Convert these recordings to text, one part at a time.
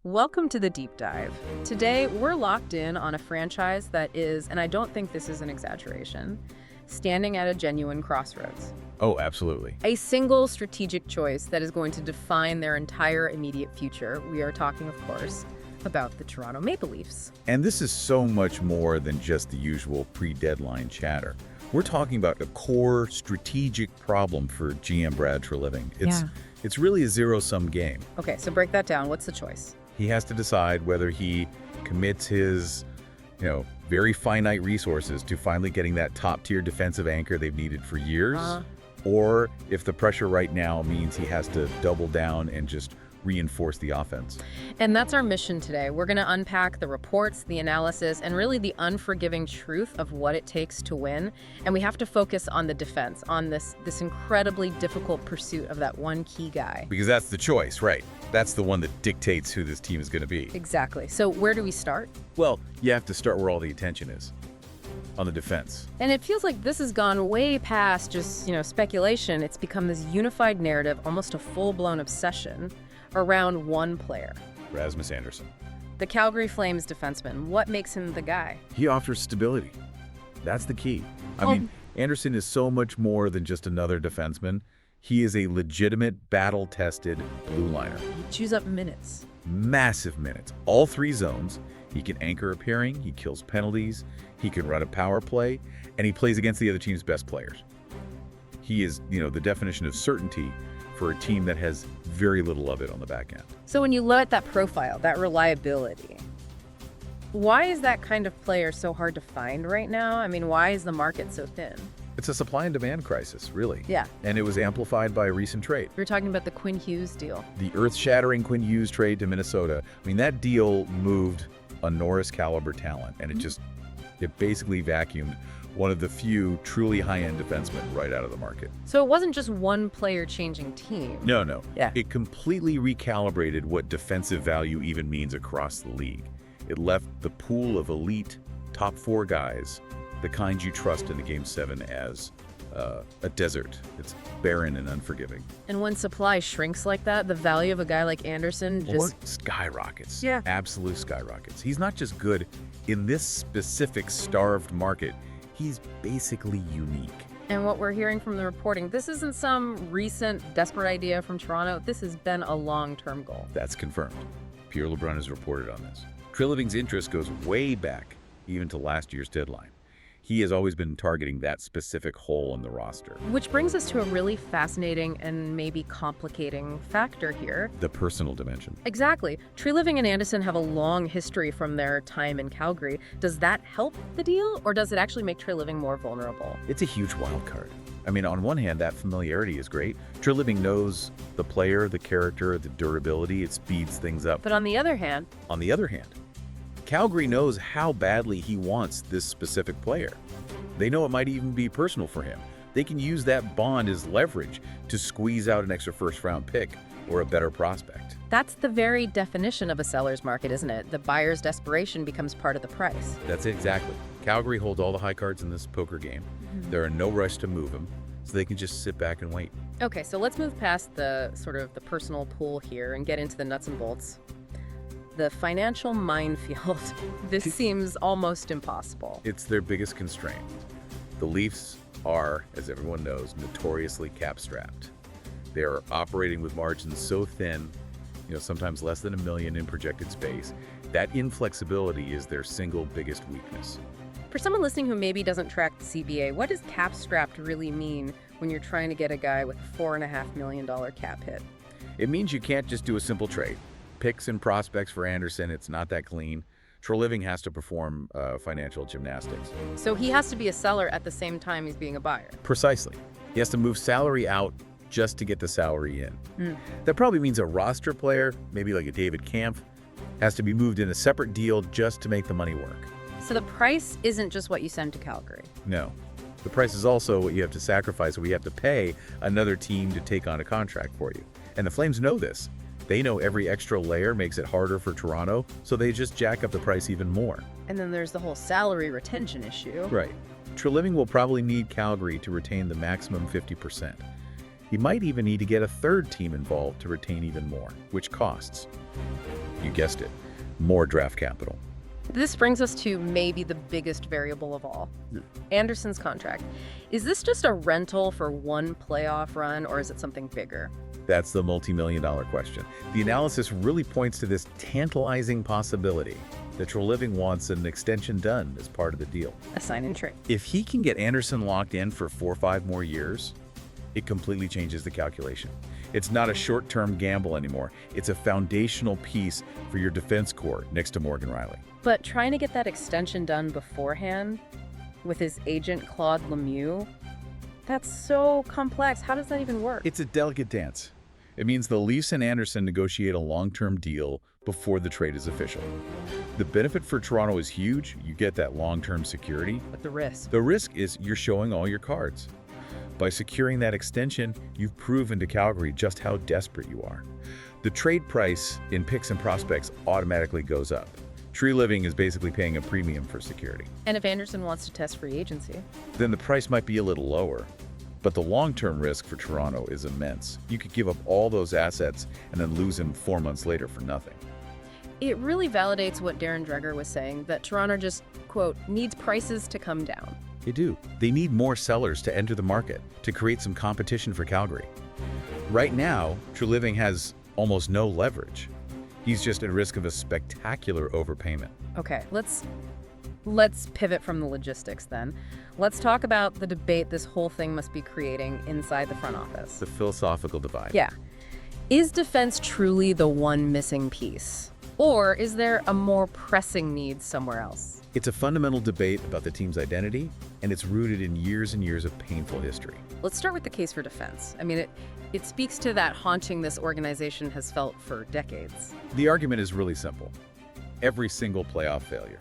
Welcome to the Deep Dive. Today, we're locked in on a franchise that is, and I don't think this is an exaggeration, standing at a genuine crossroads. Oh, absolutely. A single strategic choice that is going to define their entire immediate future. We are talking, of course, about the Toronto Maple Leafs. And this is so much more than just the usual pre-deadline chatter. We're talking about a core strategic problem for GM Brad Treliving. It's really a zero-sum game. Okay, so break that down. What's the choice? He has to decide whether he commits his, very finite resources to finally getting that top-tier defensive anchor they've needed for years, or if the pressure right now means he has to double down and just reinforce the offense. And that's our mission today. We're going to unpack the reports, the analysis, and really the unforgiving truth of what it takes to win. And we have to focus on the defense, on this incredibly difficult pursuit of that one key guy. Because that's the choice, right? That's the one that dictates who this team is going to be. Exactly. So where do we start? Well, you have to start where all the attention is, on the defense. And it feels like this has gone way past just, speculation. It's become this unified narrative, almost a full-blown obsession around one player. Rasmus Andersson. The Calgary Flames defenseman. What makes him the guy? He offers stability. That's the key. I mean, Andersson is so much more than just another defenseman. He is a legitimate, battle-tested blue liner. He chews up minutes. Massive minutes. All three zones. He can anchor a pairing, he kills penalties, he can run a power play, and he plays against the other team's best players. He is, the definition of certainty for a team that has very little of it on the back end. So when you look at that profile, that reliability, why is that kind of player so hard to find right now? I mean, why is the market so thin? It's a supply and demand crisis, really. Yeah. And it was amplified by a recent trade. We're talking about the Quinn Hughes deal. The earth-shattering Quinn Hughes trade to Minnesota. I mean, that deal moved a Norris-caliber talent, and it basically vacuumed one of the few truly high-end defensemen right out of the market. So it wasn't just one player changing team. No. Yeah. It completely recalibrated what defensive value even means across the league. It left the pool of elite top four guys, the kind you trust in the Game 7, as a desert. It's barren and unforgiving. And when supply shrinks like that, the value of a guy like Andersson just skyrockets. Yeah. Absolute skyrockets. He's not just good in this specific starved market. He's basically unique. And what we're hearing from the reporting, this isn't some recent desperate idea from Toronto. This has been a long-term goal. That's confirmed. Pierre LeBrun has reported on this. Treliving's interest goes way back, even to last year's deadline. He has always been targeting that specific hole in the roster. Which brings us to a really fascinating and maybe complicating factor here. The personal dimension. Exactly. Treliving and Andersson have a long history from their time in Calgary. Does that help the deal, or does it actually make Treliving more vulnerable? It's a huge wild card. I mean, on one hand, that familiarity is great. Treliving knows the player, the character, the durability. It speeds things up. But on the other hand, Calgary knows how badly he wants this specific player. They know it might even be personal for him. They can use that bond as leverage to squeeze out an extra first-round pick or a better prospect. that's the very definition of a seller's market, isn't it? The buyer's desperation becomes part of the price. That's it, exactly. Calgary holds all the high cards in this poker game. They're in no rush to move them, so they can just sit back and wait. Okay, so let's move past the the personal pool here and get into the nuts and bolts. The financial minefield. This seems almost impossible. It's their biggest constraint. The Leafs are, as everyone knows, notoriously cap-strapped. They are operating with margins so thin, sometimes less than $1 million in projected space. That inflexibility is their single biggest weakness. For someone listening who maybe doesn't track the CBA, what does cap-strapped really mean when you're trying to get a guy with a $4.5 million cap hit? It means you can't just do a simple trade. Picks and prospects for Andersson, it's not that clean. Treliving has to perform financial gymnastics. So he has to be a seller at the same time he's being a buyer. Precisely. He has to move salary out just to get the salary in. That probably means a roster player, maybe like a David Kampf, has to be moved in a separate deal just to make the money work. So the price isn't just what you send to Calgary. No. The price is also what you have to sacrifice, or you have to pay another team to take on a contract for you. And the Flames know this. They know every extra layer makes it harder for Toronto, so they just jack up the price even more. And then there's the whole salary retention issue. Right. Treliving will probably need Calgary to retain the maximum 50%. He might even need to get a third team involved to retain even more, which costs. You guessed it, more draft capital. This brings us to maybe the biggest variable of all, Andersson's contract. Is this just a rental for one playoff run, or is it something bigger? That's the multi-million-dollar question. The analysis really points to this tantalizing possibility that Treliving wants an extension done as part of the deal. A sign and trade. If he can get Andersson locked in for 4 or 5 more years, it completely changes the calculation. It's not a short-term gamble anymore. It's a foundational piece for your defense core next to Morgan Riley. But trying to get that extension done beforehand with his agent Claude Lemieux, that's so complex. How does that even work? It's a delicate dance. It means the Leafs and Andersson negotiate a long-term deal before the trade is official. The benefit for Toronto is huge. You get that long-term security. But the risk? The risk is you're showing all your cards. By securing that extension, you've proven to Calgary just how desperate you are. The trade price in picks and prospects automatically goes up. Treliving is basically paying a premium for security. And if Andersson wants to test free agency? Then the price might be a little lower. But the long-term risk for Toronto is immense. You could give up all those assets and then lose him 4 months later for nothing. It really validates what Darren Dreger was saying, that Toronto just, quote, needs prices to come down. They do. They need more sellers to enter the market, to create some competition for Calgary. Right now, Treliving has almost no leverage. He's just at risk of a spectacular overpayment. Okay, let's pivot from the logistics then. Let's talk about the debate this whole thing must be creating inside the front office. The philosophical divide. Yeah. Is defense truly the one missing piece? Or is there a more pressing need somewhere else? It's a fundamental debate about the team's identity, and it's rooted in years and years of painful history. Let's start with the case for defense. I mean, it speaks to that haunting this organization has felt for decades. The argument is really simple. Every single playoff failure,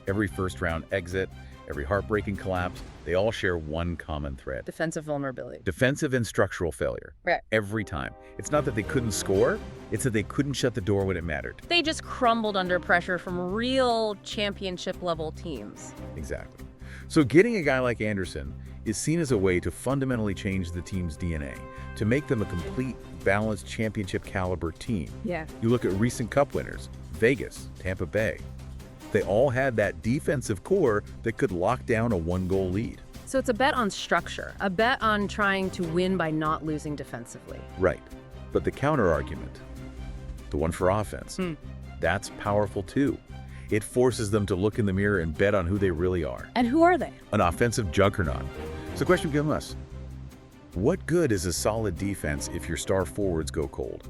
every first-round exit, every heartbreaking collapse, they all share one common thread. Defensive vulnerability. Defensive and structural failure. Right. Every time. It's not that they couldn't score, it's that they couldn't shut the door when it mattered. They just crumbled under pressure from real championship-level teams. Exactly. So getting a guy like Andersson is seen as a way to fundamentally change the team's DNA, to make them a complete, balanced championship-caliber team. Yeah. You look at recent Cup winners, Vegas, Tampa Bay. They all had that defensive core that could lock down a 1-goal lead. So it's a bet on structure, a bet on trying to win by not losing defensively. Right. But the counter-argument, the one for offense, that's powerful too. It forces them to look in the mirror and bet on who they really are. And who are they? An offensive juggernaut. So the question given us, what good is a solid defense if your star forwards go cold?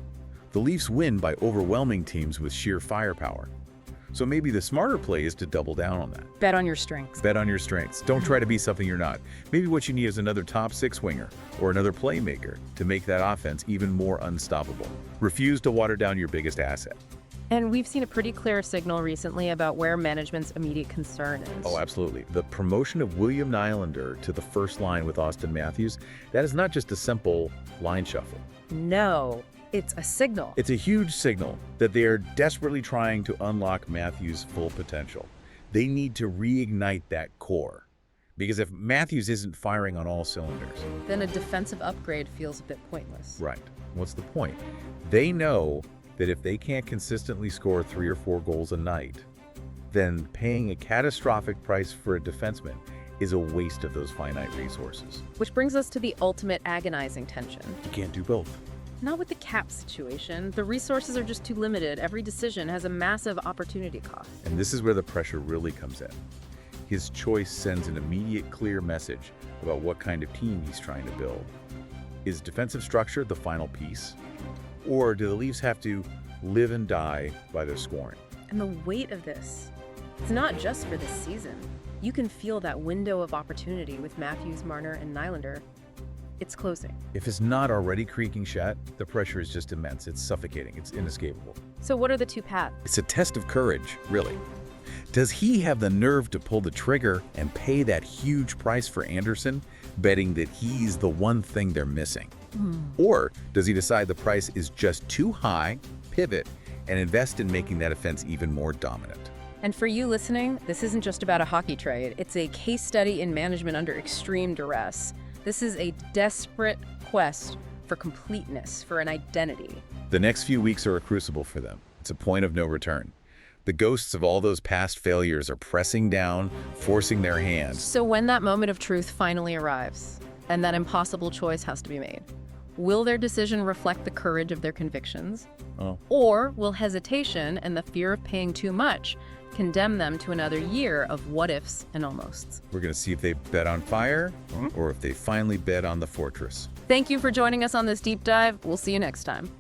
The Leafs win by overwhelming teams with sheer firepower. So maybe the smarter play is to double down on that. Bet on your strengths. Bet on your strengths. Don't try to be something you're not. Maybe what you need is another top 6 winger or another playmaker to make that offense even more unstoppable. Refuse to water down your biggest asset. And we've seen a pretty clear signal recently about where management's immediate concern is. Oh, absolutely. The promotion of William Nylander to the first line with Austin Matthews, that is not just a simple line shuffle. No, it's a signal. It's a huge signal that they are desperately trying to unlock Matthews' full potential. They need to reignite that core. Because if Matthews isn't firing on all cylinders, then a defensive upgrade feels a bit pointless. Right. What's the point? They know that if they can't consistently score 3 or 4 goals a night, then paying a catastrophic price for a defenseman is a waste of those finite resources. Which brings us to the ultimate agonizing tension. You can't do both. Not with the cap situation. The resources are just too limited. Every decision has a massive opportunity cost. And this is where the pressure really comes in. His choice sends an immediate, clear message about what kind of team he's trying to build. Is defensive structure the final piece? Or do the Leafs have to live and die by their scoring? And the weight of this, it's not just for this season. You can feel that window of opportunity with Matthews, Marner, and Nylander. It's closing. If it's not already creaking shut, the pressure is just immense. It's suffocating. It's inescapable. So what are the two paths? It's a test of courage, really. Does he have the nerve to pull the trigger and pay that huge price for Andersson, betting that he's the one thing they're missing? Or does he decide the price is just too high, pivot, and invest in making that offense even more dominant? And for you listening, this isn't just about a hockey trade. It's a case study in management under extreme duress. This is a desperate quest for completeness, for an identity. The next few weeks are a crucible for them. It's a point of no return. The ghosts of all those past failures are pressing down, forcing their hand. So when that moment of truth finally arrives, and that impossible choice has to be made, will their decision reflect the courage of their convictions? Oh. Or will hesitation and the fear of paying too much condemn them to another year of what-ifs and almosts? We're going to see if they bet on fire or if they finally bet on the fortress. Thank you for joining us on this deep dive. We'll see you next time.